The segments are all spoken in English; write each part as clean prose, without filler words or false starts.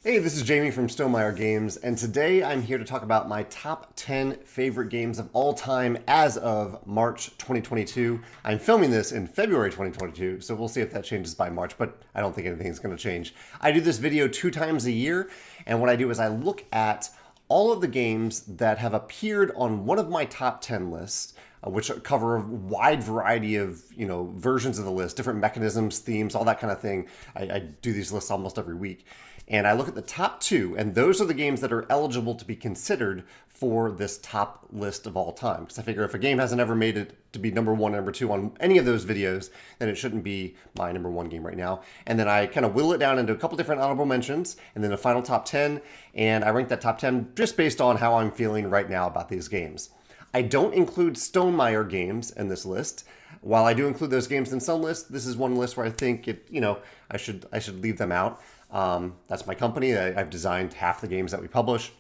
Hey, this is Jamie from Stonemaier Games, and today I'm here to talk about my top 10 favorite games of all time as of March 2022. I'm filming this in February 2022, so we'll see if that changes by March, but I don't think anything's going to change. I do this video 2 times a year, and what I do is I look at all of the games that have appeared on one of my top 10 lists, which cover a wide variety of, versions of the list, different mechanisms, themes, all that kind of thing. I do these lists almost every week. And I look at the top 2, and those are the games that are eligible to be considered for this top list of all time. Because I figure if a game hasn't ever made it to be number 1 or number 2 on any of those videos, then it shouldn't be my number 1 game right now. And then I kind of whittle it down into a couple different honorable mentions, and then a final top 10, and I rank that top 10 just based on how I'm feeling right now about these games. I don't include Stonemaier games in this list. While I do include those games in some lists, this is one list where I think I should leave them out. That's my company. I've designed half the games that we publish,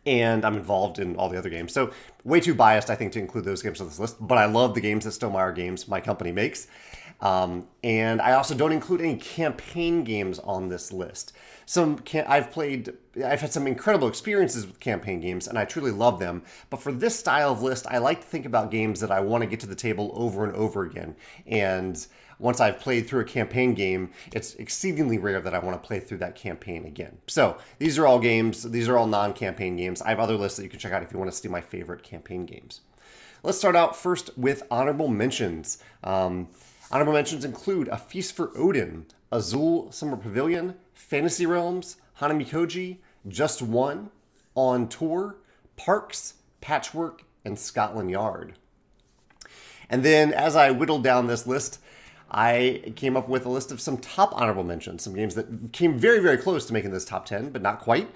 and I'm involved in all the other games. So way too biased, I think, to include those games on this list. But I love the games that Stonemaier Games, my company, makes. And I also don't include any campaign games on this list. I've had some incredible experiences with campaign games, and I truly love them. But for this style of list, I like to think about games that I want to get to the table over and over again. And once I've played through a campaign game, it's exceedingly rare that I want to play through that campaign again. So these are all games. These are all non-campaign games. I have other lists that you can check out if you want to see my favorite campaign games. Let's start out first with honorable mentions. Honorable mentions include A Feast for Odin, Azul Summer Pavilion, Fantasy Realms, Hanamikoji, Just One, On Tour, Parks, Patchwork, and Scotland Yard. And then as I whittled down this list, I came up with a list of some top honorable mentions, some games that came very, very close to making this top 10, but not quite.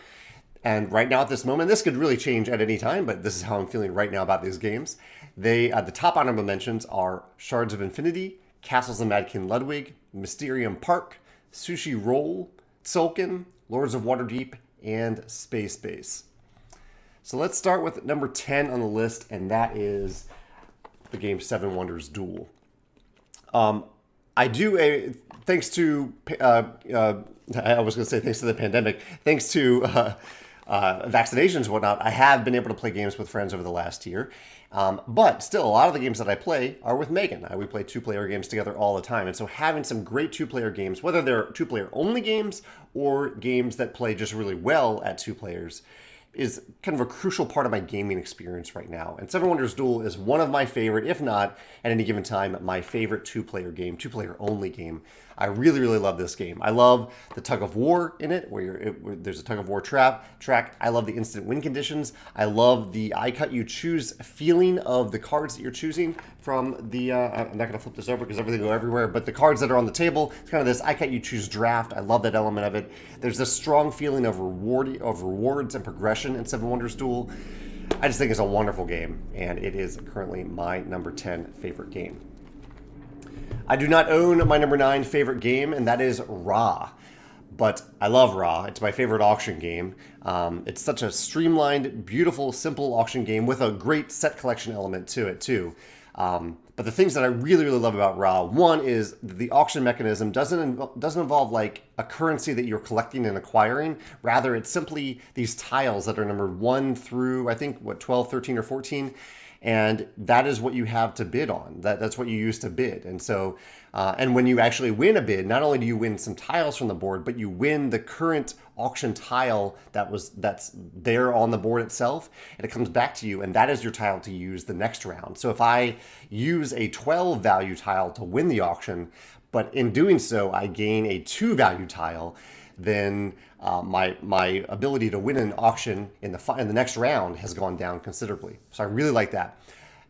And right now at this moment, this could really change at any time, but this is how I'm feeling right now about these games. The top honorable mentions are Shards of Infinity, Castles of Mad King Ludwig, Mysterium Park, Sushi Roll, Tzolk'in, Lords of Waterdeep, and Space Base. So let's start with number 10 on the list, and that is the game Seven Wonders Duel. I do thanks to I was going to say thanks to the pandemic, thanks to vaccinations and whatnot, I have been able to play games with friends over the last year. But still, a lot of the games that I play are with Megan. We play 2-player games together all the time. And so having some great 2-player games, whether they're 2-player only games or games that play just really well at 2 players, is kind of a crucial part of my gaming experience right now. And Seven Wonders Duel is one of my favorite, if not at any given time, my favorite 2-player game, 2-player only game. I really, really love this game. I love the tug of war in it, where there's a tug of war track. I love the instant win conditions. I love the I cut you choose feeling of the cards that you're choosing from the, I'm not gonna flip this over because everything go everywhere, but the cards that are on the table, it's kind of this I cut you choose draft. I love that element of it. There's this strong feeling of rewards and progression in Seven Wonders Duel. I just think it's a wonderful game, and it is currently my number 10 favorite game. I do not own my number 9 favorite game, and that is Ra. But I love Ra. It's my favorite auction game. It's such a streamlined, beautiful, simple auction game with a great set collection element to it, too. But the things that I really, really love about Ra, one is the auction mechanism doesn't involve like a currency that you're collecting and acquiring. Rather, it's simply these tiles that are numbered 1 through, I think, 12, 13, or 14. And that is what you have to bid on. That's what you use to bid. And so, and when you actually win a bid, not only do you win some tiles from the board, but you win the current auction tile that's there on the board itself, and it comes back to you, and that is your tile to use the next round. So if I use a 12 value tile to win the auction, but in doing so I gain a 2 value tile, then my ability to win an auction in the next round has gone down considerably. So I really like that.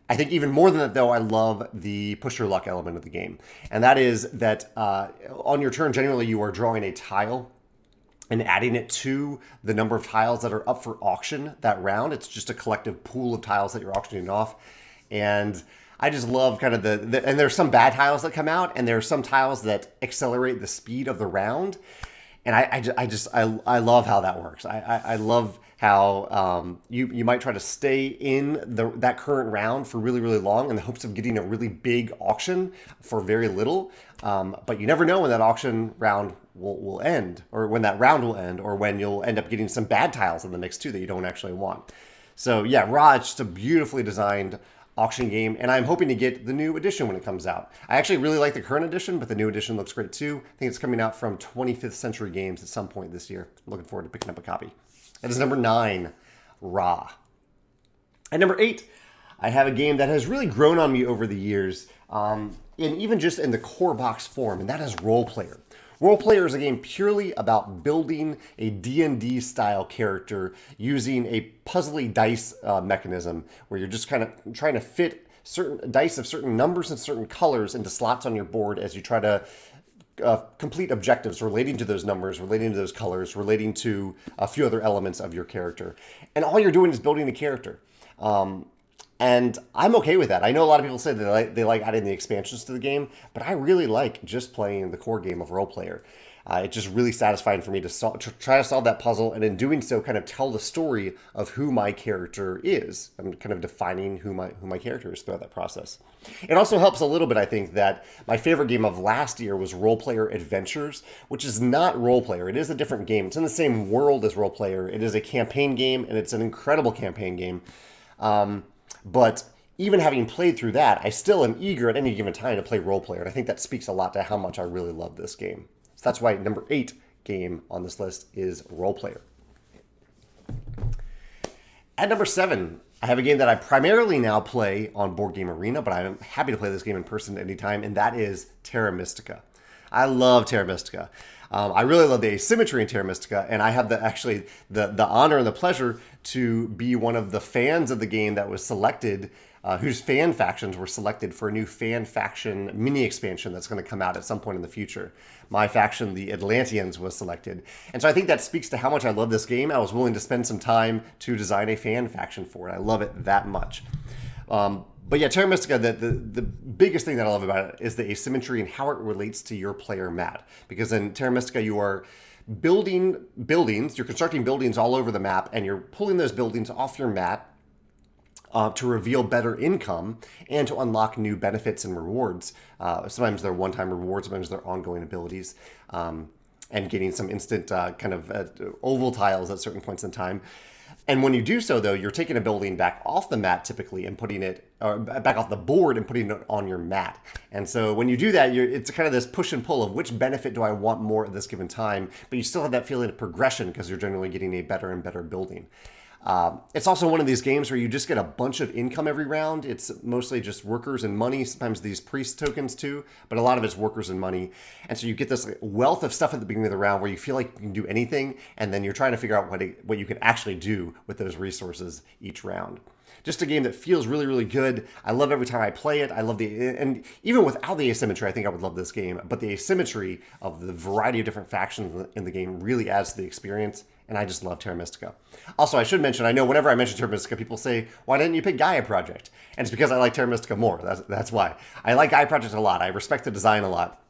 I think even more than that, though, I love the push your luck element of the game. And that is that on your turn, generally you are drawing a tile and adding it to the number of tiles that are up for auction that round. It's just a collective pool of tiles that you're auctioning off. And I just love kind of and there's some bad tiles that come out, and there are some tiles that accelerate the speed of the round. And I love how that works. I love how you might try to stay in that current round for really, really long in the hopes of getting a really big auction for very little. But you never know when that auction round will end, or when that round will end, or when you'll end up getting some bad tiles in the mix too that you don't actually want. So yeah, Ra, it's just a beautifully designed auction game, and I'm hoping to get the new edition when it comes out. I actually really like the current edition, but the new edition looks great too. I think it's coming out from 25th Century Games at some point this year. I'm looking forward to picking up a copy. That is number 9, Ra. At number 8, I have a game that has really grown on me over the years, and even just in the core box form, and that is Role Player. Role Player is a game purely about building a D&D style character using a puzzly dice mechanism where you're just kind of trying to fit certain dice of certain numbers and certain colors into slots on your board as you try to complete objectives relating to those numbers, relating to those colors, relating to a few other elements of your character. And all you're doing is building a character. And I'm okay with that. I know a lot of people say that they like adding the expansions to the game, but I really like just playing the core game of Role Player. It's just really satisfying for me to try to solve that puzzle, and in doing so, kind of tell the story of who my character is. I'm kind of defining who my character is throughout that process. It also helps a little bit, I think, that my favorite game of last year was Role Player Adventures, which is not Role Player. It is a different game. It's in the same world as Role Player. It is a campaign game, and it's an incredible campaign game. But even having played through that, I still am eager at any given time to play Role Player, and I think that speaks a lot to how much I really love this game. So that's why number 8 game on this list is Role Player. At number 7, I have a game that I primarily now play on Board Game Arena, but I'm happy to play this game in person at any time, and that is Terra Mystica. I love Terra Mystica. I really love the asymmetry in Terra Mystica, and I have the honor and the pleasure to be one of the fans of the game that was selected, whose fan factions were selected for a new fan faction mini expansion that's going to come out at some point in the future. My faction, the Atlanteans, was selected. And so I think that speaks to how much I love this game. I was willing to spend some time to design a fan faction for it. I love it that much. But yeah, Terra Mystica, the biggest thing that I love about it is the asymmetry and how it relates to your player mat. Because in Terra Mystica, you are building buildings, you're constructing buildings all over the map, and you're pulling those buildings off your mat to reveal better income and to unlock new benefits and rewards. Sometimes they're one-time rewards, sometimes they're ongoing abilities, and getting some instant kind of oval tiles at certain points in time. And when you do so, though, you're taking a building back off the mat typically and putting it, or back off the board and putting it on your mat. And so when you do that, it's kind of this push and pull of which benefit do I want more at this given time, but you still have that feeling of progression because you're generally getting a better and better building. It's also one of these games where you just get a bunch of income every round. It's mostly just workers and money, sometimes these priest tokens too, but a lot of it's workers and money. And so you get this wealth of stuff at the beginning of the round where you feel like you can do anything, and then you're trying to figure out what you can actually do with those resources each round. Just a game that feels really, really good. I love every time I play it. I love and even without the asymmetry, I think I would love this game. But the asymmetry of the variety of different factions in the game really adds to the experience. And I just love Terra Mystica. Also, I should mention, I know whenever I mention Terra Mystica, people say, why didn't you pick Gaia Project? And it's because I like Terra Mystica more. That's why. I like Gaia Project a lot. I respect the design a lot.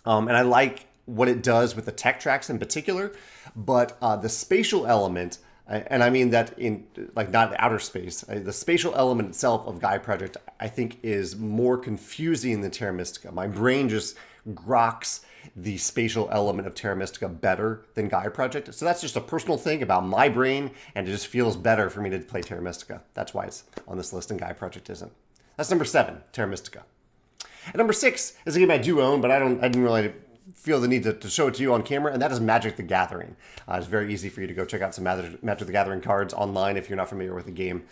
And I like what it does with the tech tracks in particular. But the spatial element, and I mean that in like not outer space, the spatial element itself of Gaia Project, I think, is more confusing than Terra Mystica. My brain just groks the spatial element of Terra Mystica better than Gaia Project. So that's just a personal thing about my brain, and it just feels better for me to play Terra Mystica. That's why it's on this list and Gaia Project isn't. That's number 7, Terra Mystica. And number 6 is a game I do own, but I didn't really feel the need to show it to you on camera, and that is Magic the Gathering. It's very easy for you to go check out some Magic the Gathering cards online if you're not familiar with the game.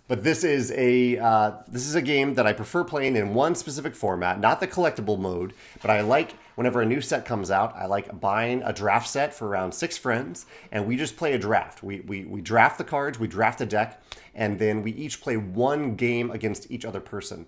But this is a game that I prefer playing in one specific format, not the collectible mode, but I like whenever a new set comes out, I like buying a draft set for around 6 friends, and we just play a draft. We draft the cards, we draft the deck, and then we each play one game against each other person.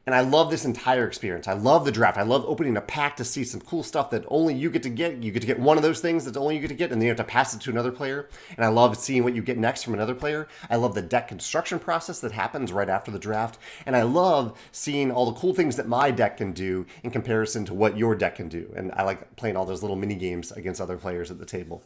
And I love this entire experience. I love the draft. I love opening a pack to see some cool stuff that only you get to get. You get to get one of those things that only you get to get, and then you have to pass it to another player. And I love seeing what you get next from another player. I love the deck construction process that happens right after the draft. And I love seeing all the cool things that my deck can do in comparison to what your deck can do. And I like playing all those little mini games against other players at the table.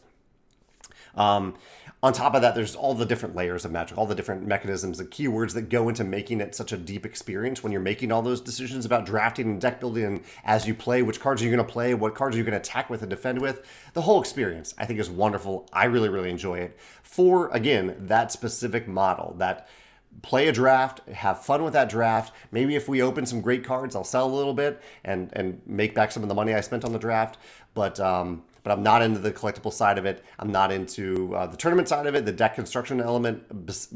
On top of that, there's all the different layers of Magic, all the different mechanisms and keywords that go into making it such a deep experience when you're making all those decisions about drafting and deck building, and as you play, which cards are you going to play, what cards are you going to attack with and defend with. The whole experience, I think, is wonderful. I really, really enjoy it for, again, that specific model, that play a draft, have fun with that draft. Maybe if we open some great cards, I'll sell a little bit and make back some of the money I spent on the draft. But I'm not into the collectible side of it. I'm not into the tournament side of it, the deck construction element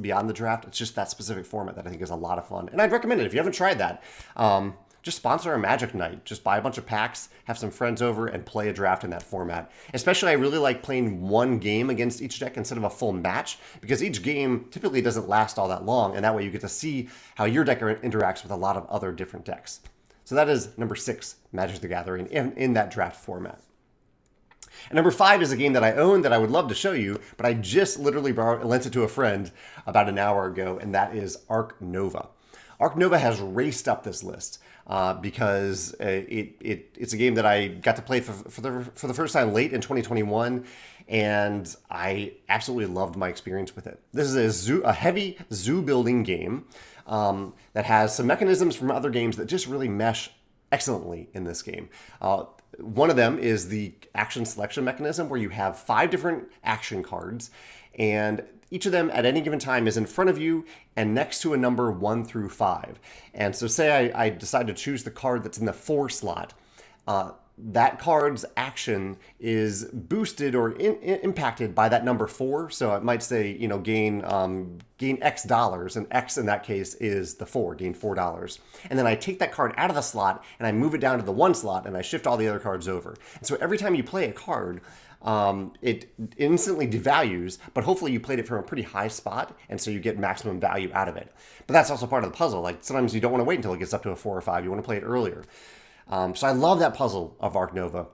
beyond the draft. It's just that specific format that I think is a lot of fun. And I'd recommend it if you haven't tried that. Just sponsor a Magic night. Just buy a bunch of packs, have some friends over, and play a draft in that format. Especially, I really like playing one game against each deck instead of a full match, because each game typically doesn't last all that long, and that way you get to see how your deck interacts with a lot of other different decks. So that is number 6, Magic the Gathering, in that draft format. And number 5 is a game that I own that I would love to show you, but I just literally lent it to a friend about an hour ago, and that is Ark Nova. Ark Nova has raced up this list because it's a game that I got to play for the first time late in 2021, and I absolutely loved my experience with it. This is a heavy zoo building game that has some mechanisms from other games that just really mesh excellently in this game. One of them is the action selection mechanism, where you have 5 different action cards, and each of them at any given time is in front of you and next to a number 1 through 5. And so say I decide to choose the card that's in the 4 slot. That card's action is boosted or impacted by that number 4. So it might say, gain X dollars, and X in that case is the 4, gain $4. And then I take that card out of the slot and I move it down to the 1 slot and I shift all the other cards over. And so every time you play a card, it instantly devalues, but hopefully you played it from a pretty high spot, and so you get maximum value out of it. But that's also part of the puzzle. Like, sometimes you don't want to wait until it gets up to a 4 or 5. You want to play it earlier. So I love that puzzle of Ark Nova.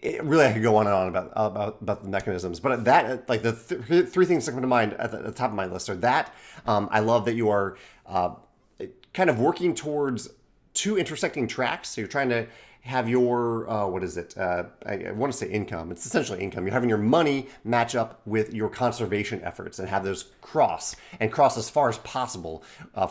Really, I could go on and on about the mechanisms, but that, like, the 3 things that come to mind at the top of my list are that I love that you are kind of working towards 2 intersecting tracks. So you're trying to have your, what is it? I want to say income. It's essentially income. You're having your money match up with your conservation efforts and have those cross as far as possible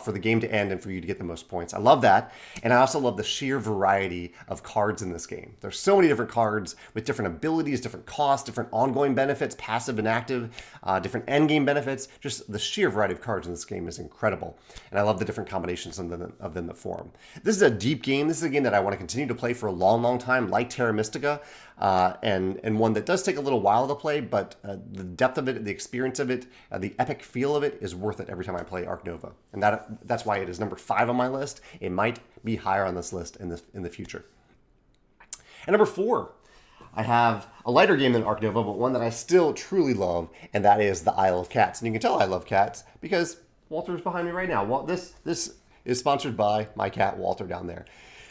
for the game to end and for you to get the most points. I love that. And I also love the sheer variety of cards in this game. There's so many different cards with different abilities, different costs, different ongoing benefits, passive and active, different endgame benefits. Just the sheer variety of cards in this game is incredible. And I love the different combinations of them that form. This is a deep game. This is a game that I want to continue to play for a long, long time, like Terra Mystica, and one that does take a little while to play, but the depth of it, the experience of it, the epic feel of it is worth it every time I play Ark Nova. And that's why it is number 5 on my list. It might be higher on this list in the future. And number 4, I have a lighter game than Ark Nova, but one that I still truly love, and that is the Isle of Cats. And you can tell I love cats because Walter's behind me right now. This is sponsored by my cat, Walter, down there.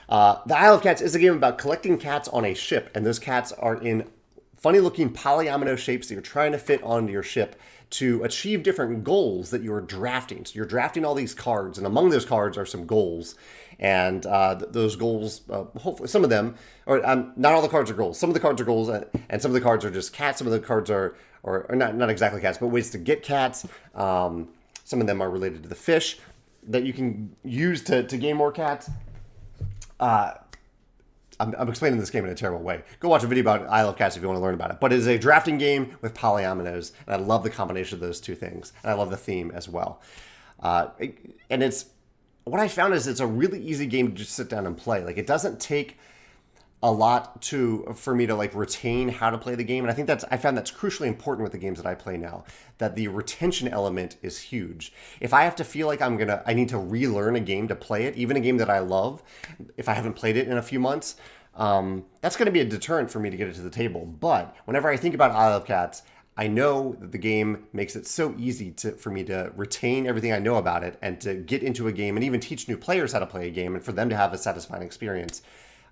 The Isle of Cats is a game about collecting cats on a ship, and those cats are in funny-looking polyomino shapes that you're trying to fit onto your ship to achieve different goals that you're drafting. So you're drafting all these cards, and among those cards are some goals. And those goals, hopefully, some of them, or not all the cards are goals. Some of the cards are goals, and some of the cards are just cats. Some of the cards are not exactly cats, but ways to get cats. Some of them are related to the fish that you can use to gain more cats. I'm explaining this game in a terrible way. Go watch a video about Isle of Cats if you want to learn about it. But it is a drafting game with polyominoes, and I love the combination of those 2 things. And I love the theme as well. And it's what I found is it's a really easy game to just sit down and play. Like, it doesn't take a lot for me to like retain how to play the game, and I found that's crucially important with the games that I play now. That the retention element is huge. If I have to feel like I need to relearn a game to play it, even a game that I love, if I haven't played it in a few months, that's going to be a deterrent for me to get it to the table. But whenever I think about Isle of Cats, I know that the game makes it so easy for me to retain everything I know about it and to get into a game and even teach new players how to play a game and for them to have a satisfying experience.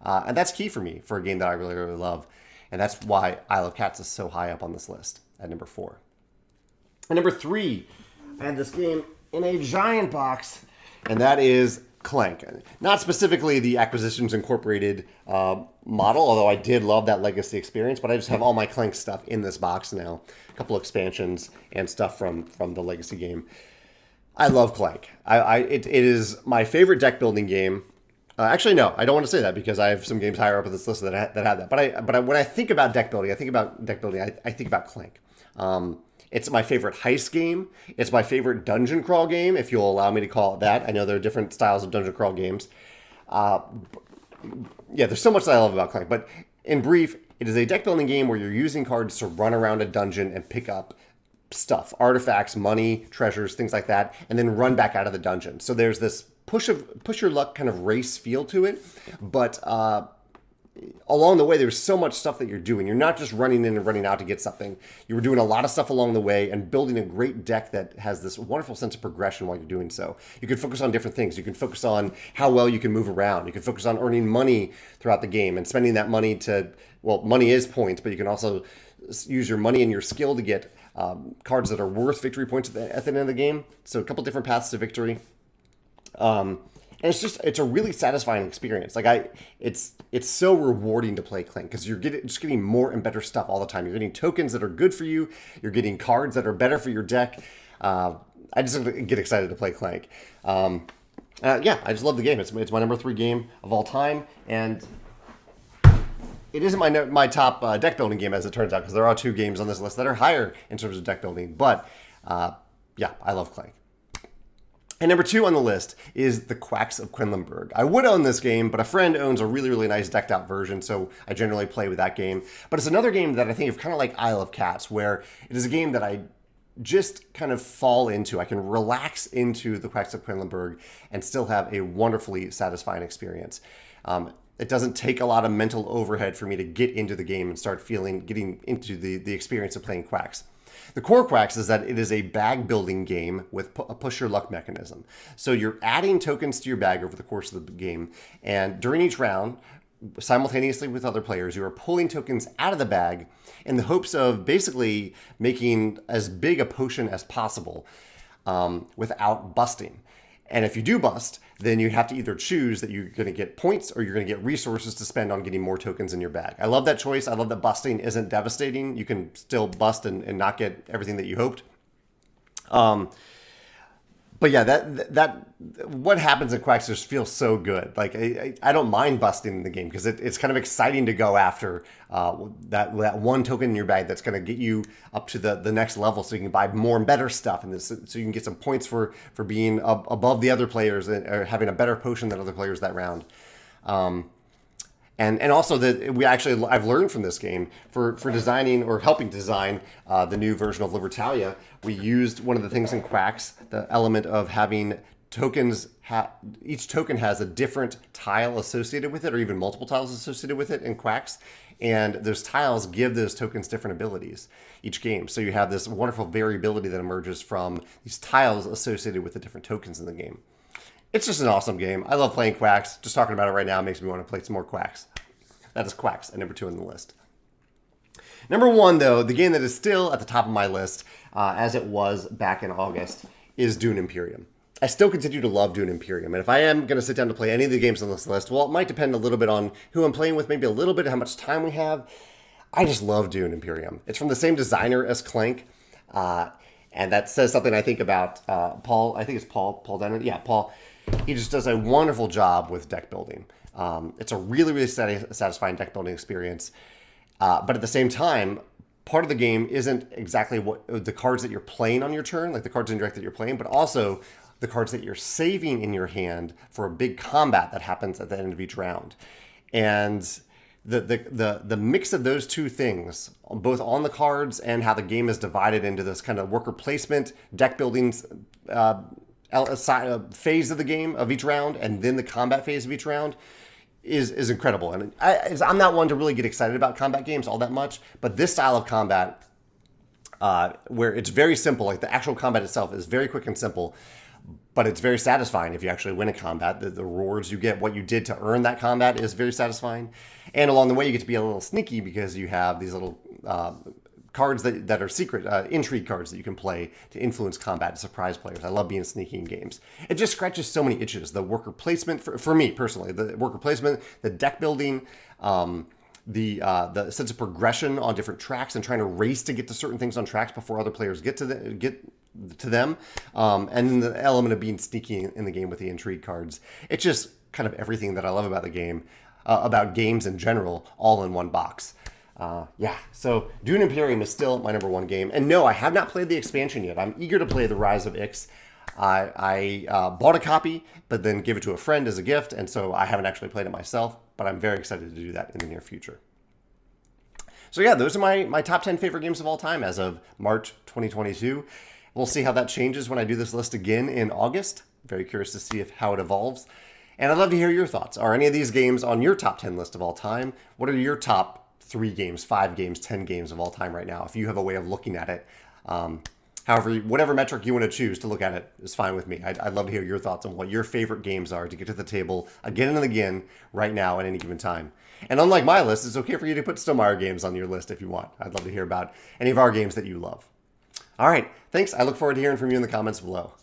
And that's key for me for a game that I really, really love. And that's why Isle of Cats is so high up on this list at number 4. And number 3, I had this game in a giant box, and that is Clank. Not specifically the Acquisitions Incorporated model, although I did love that legacy experience, but I just have all my Clank stuff in this box now. A couple expansions and stuff from the legacy game. I love Clank. It is my favorite deck building game. Actually, no, I don't want to say that because I have some games higher up on this list that have that. But when I think about deck building, I think about Clank. It's my favorite heist game. It's my favorite dungeon crawl game, if you'll allow me to call it that. I know there are different styles of dungeon crawl games. Yeah, there's so much that I love about Clank. But in brief, it is a deck building game where you're using cards to run around a dungeon and pick up stuff, artifacts, money, treasures, things like that, and then run back out of the dungeon. So there's this push your luck kind of race feel to it, but along the way, there's so much stuff that you're doing. You're not just running in and running out to get something. You were doing a lot of stuff along the way and building a great deck that has this wonderful sense of progression while you're doing so. You can focus on different things. You can focus on how well you can move around. You can focus on earning money throughout the game and spending that money to, well, money is points, but you can also use your money and your skill to get cards that are worth victory points at the end of the game. So a couple different paths to victory. And it's a really satisfying experience. It's so rewarding to play Clank because you're just getting more and better stuff all the time. You're getting tokens that are good for you. You're getting cards that are better for your deck. I just get excited to play Clank. Yeah, I just love the game. It's my number 3 game of all time, and it isn't my top deck building game as it turns out because there are 2 games on this list that are higher in terms of deck building. But yeah, I love Clank. And number 2 on the list is the Quacks of Quedlinburg. I would own this game, but a friend owns a really, really nice decked out version, so I generally play with that game. But it's another game that I think of kind of like Isle of Cats, where it is a game that I just kind of fall into. I can relax into the Quacks of Quedlinburg and still have a wonderfully satisfying experience. It doesn't take a lot of mental overhead for me to get into the game and start getting into the experience of playing Quacks. The core Quacks is that it is a bag building game with a push your luck mechanism. So you're adding tokens to your bag over the course of the game, and during each round, simultaneously with other players, you are pulling tokens out of the bag in the hopes of basically making as big a potion as possible without busting. And if you do bust, then you have to either choose that you're going to get points or you're going to get resources to spend on getting more tokens in your bag. I love that choice. I love that busting isn't devastating. You can still bust and not get everything that you hoped. But yeah, that what happens in Quacks just feels so good. Like I don't mind busting in the game because it's kind of exciting to go after that one token in your bag that's going to get you up to the next level, so you can buy more and better stuff, and so you can get some points for being above the other players or having a better potion than other players that round. And also that I've learned from this game for designing or helping design the new version of Libertalia. We used one of the things in Quacks, the element of having tokens. Each token has a different tile associated with it, or even multiple tiles associated with it in Quacks. And those tiles give those tokens different abilities each game. So you have this wonderful variability that emerges from these tiles associated with the different tokens in the game. It's just an awesome game. I love playing Quacks. Just talking about it right now makes me want to play some more Quacks. That is Quacks at number 2 on the list. Number 1, though, the game that is still at the top of my list, as it was back in August, is Dune Imperium. I still continue to love Dune Imperium, and if I am going to sit down to play any of the games on this list, well, it might depend a little bit on who I'm playing with, maybe a little bit how much time we have. I just love Dune Imperium. It's from the same designer as Clank, and that says something, I think, about Paul. I think it's Paul Denner. Yeah, Paul. He just does a wonderful job with deck building. It's a really, really satisfying deck building experience. But at the same time, part of the game isn't exactly what the cards that you're playing on your turn, like the cards in your deck that you're playing, but also the cards that you're saving in your hand for a big combat that happens at the end of each round. And the mix of those two things, both on the cards and how the game is divided into this kind of worker placement, deck building phase of the game of each round, and then the combat phase of each round, is incredible. And I'm not one to really get excited about combat games all that much, but this style of combat, where it's very simple, like the actual combat itself is very quick and simple, but it's very satisfying if you actually win a combat. The rewards you get, what you did to earn that combat, is very satisfying. And along the way, you get to be a little sneaky because you have these little cards that are secret, intrigue cards that you can play to influence combat and surprise players. I love being sneaky in games. It just scratches so many itches. The worker placement, for me personally, the worker placement, the deck building, the sense of progression on different tracks and trying to race to get to certain things on tracks before other players get to them, and then the element of being sneaky in the game with the intrigue cards. It's just kind of everything that I love about the game, about games in general, all in one box. So Dune Imperium is still my number one game. And no, I have not played the expansion yet. I'm eager to play the Rise of Ix. I bought a copy, but then gave it to a friend as a gift, and so I haven't actually played it myself, but I'm very excited to do that in the near future. So yeah, those are my top 10 favorite games of all time as of March 2022. We'll see how that changes when I do this list again in August. Very curious to see how it evolves. And I'd love to hear your thoughts. Are any of these games on your top 10 list of all time? What are your top 3 games, 5 games, 10 games of all time right now, if you have a way of looking at it? However, whatever metric you want to choose to look at it is fine with me. I'd love to hear your thoughts on what your favorite games are to get to the table again and again right now at any given time. And unlike my list, it's okay for you to put Stonemaier games on your list if you want. I'd love to hear about any of our games that you love. All right, thanks. I look forward to hearing from you in the comments below.